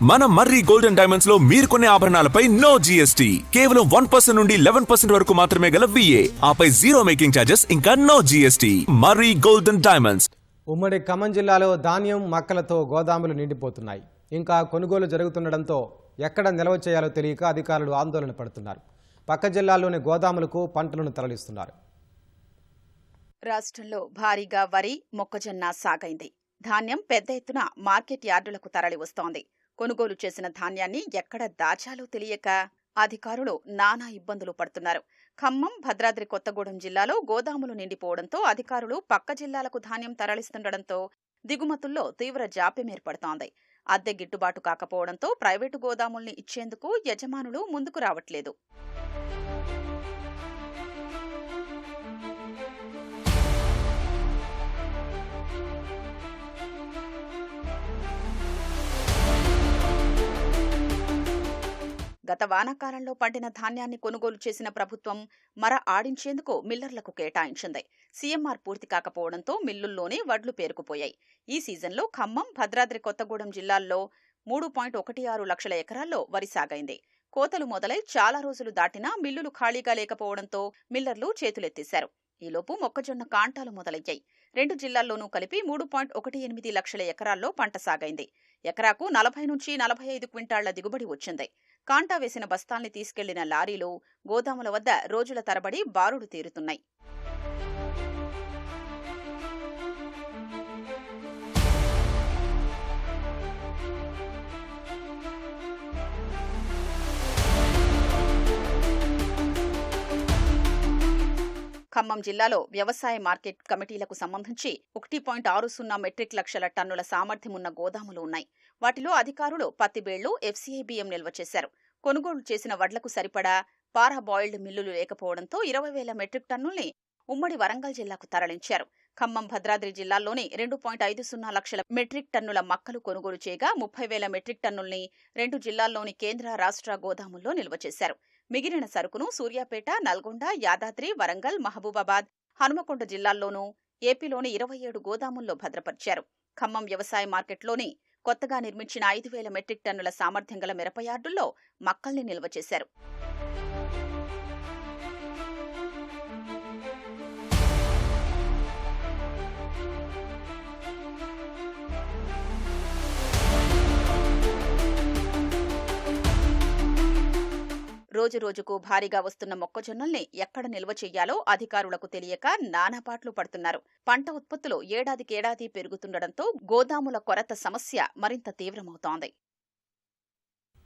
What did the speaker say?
మన మర్రి golden diamonds లో మీరు కొనే ఆభరణాలపై నో జీఎస్టీ, కేవలం 1% నుండి 11% వరకు మాత్రమే గల విఏ, ఆపై జీరో మేకింగ్ ఛార్జెస్, ఇంకా నో జీఎస్టీ. మర్రి గోల్డెన్ డైమండ్స్. ఉమ్మడి ఖమ్మం జిల్లాలో ధాన్యం మక్కలతో గోదాములు నిండిపోతున్నాయి. ఇంకా కొనుగోలు జరుగుతుండటంతో ఎక్కడ నిల్వ చేయాలో తెలియక అధికారులు ఆందోళన పడుతున్నారు. పక్క జిల్లాల్లోని గోదాములకు పంటలను తరలిస్తున్నారు. రాష్ట్రంలో భారీగా వరి, మొక్కజొన్న సాగైంది. ధాన్యం పెద్ద ఎత్తున మార్కెట్ యార్డులకు తరలి వస్తోంది. కొనుగోలు చేసిన ధాన్యాన్ని ఎక్కడ దాచాలో తెలియక అధికారులు నానా ఇబ్బందులు పడుతున్నారు. ఖమ్మం, భద్రాద్రి కొత్తగూడెం జిల్లాలో గోదాములు నిండిపోవడంతో అధికారులు పక్క జిల్లాలకు ధాన్యం తరలిస్తుండటంతో దిగుమతుల్లో తీవ్ర జాప్యం ఏర్పడుతోంది. అద్దె గిట్టుబాటు కాకపోవడంతో ప్రైవేటు గోదాముల్ని ఇచ్చేందుకు యజమానులు ముందుకు రావట్లేదు. గత వానాకాలంలో పండిన ధాన్యాన్ని కొనుగోలు చేసిన ప్రభుత్వం మర ఆడించేందుకు మిల్లర్లకు కేటాయించింది. సీఎంఆర్ పూర్తి కాకపోవడంతో మిల్లుల్లోనే వడ్లు పేరుకుపోయాయి. ఈ సీజన్లో ఖమ్మం, భద్రాద్రి కొత్తగూడెం జిల్లాల్లో 3.16 లక్షల ఎకరాల్లో వరి సాగైంది. కోతలు మొదలై చాలా రోజులు దాటినా మిల్లులు ఖాళీగా లేకపోవడంతో మిల్లర్లు చేతులెత్తేశారు. ఈలోపు మొక్కజొన్న కాంటాలు మొదలయ్యాయి. 2 జిల్లాల్లోనూ కలిపి 3.18 లక్షల ఎకరాల్లో పంట సాగైంది. ఎకరాకు 40 నుంచి 45 క్వింటాళ్ల దిగుబడి వచ్చింది. కాంటా వేసిన బస్తాల్ని తీసుకెళ్లిన లారీలు గోదాముల వద్ద రోజుల తరబడి బారులు తీరుతున్నాయి. ఖమ్మం జిల్లాలో వ్యవసాయ మార్కెట్ కమిటీలకు సంబంధించి 1.60 మెట్రిక్ లక్షల టన్నుల సామర్థ్యమున్న గోదాములు ఉన్నాయి. వాటిలో అధికారులు పత్తిబేళ్లు, ఎఫ్సీఐ బియ్యం నిల్వ చేశారు. కొనుగోలు చేసిన వడ్లకు సరిపడా పారా బాయిల్డ్ మిల్లులు లేకపోవడంతో 20,000 మెట్రిక్ టన్నుల్ని ఉమ్మడి వరంగల్ జిల్లాకు తరలించారు. ఖమ్మం, భద్రాద్రి జిల్లాల్లోని 2.50 లక్షల మెట్రిక్ టన్నుల మక్కలు కొనుగోలు చేయగా 30,000 మెట్రిక్ టన్నుల్ని 2 జిల్లాల్లోని కేంద్ర, రాష్ట్ర గోదాముల్లో నిల్వ చేశారు. మిగిలిన సరుకును సూర్యాపేట, నల్గొండ, యాదాద్రి, వరంగల్, మహబూబాబాద్, హనుమకొండ జిల్లాల్లోనూ ఏపీలోని 27 గోదాముల్లో భద్రపరిచారు. ఖమ్మం వ్యవసాయ మార్కెట్లోని కొత్తగా నిర్మించిన 5,000 మెట్రిక్ టన్నుల సామర్థ్యం గల మిరప యార్డుల్లో మక్కల్ని నిల్వ చేశారు. రోజురోజుకు భారీగా వస్తున్న మొక్కజొన్నల్ని ఎక్కడ నిల్వ చెయ్యాలో అధికారులకు తెలియక నానాపాట్లు పడుతున్నారు. పంట ఉత్పత్తులు ఏడాదికేడాది పెరుగుతుండటంతో గోదాముల కొరత సమస్య మరింత తీవ్రమవుతోంది.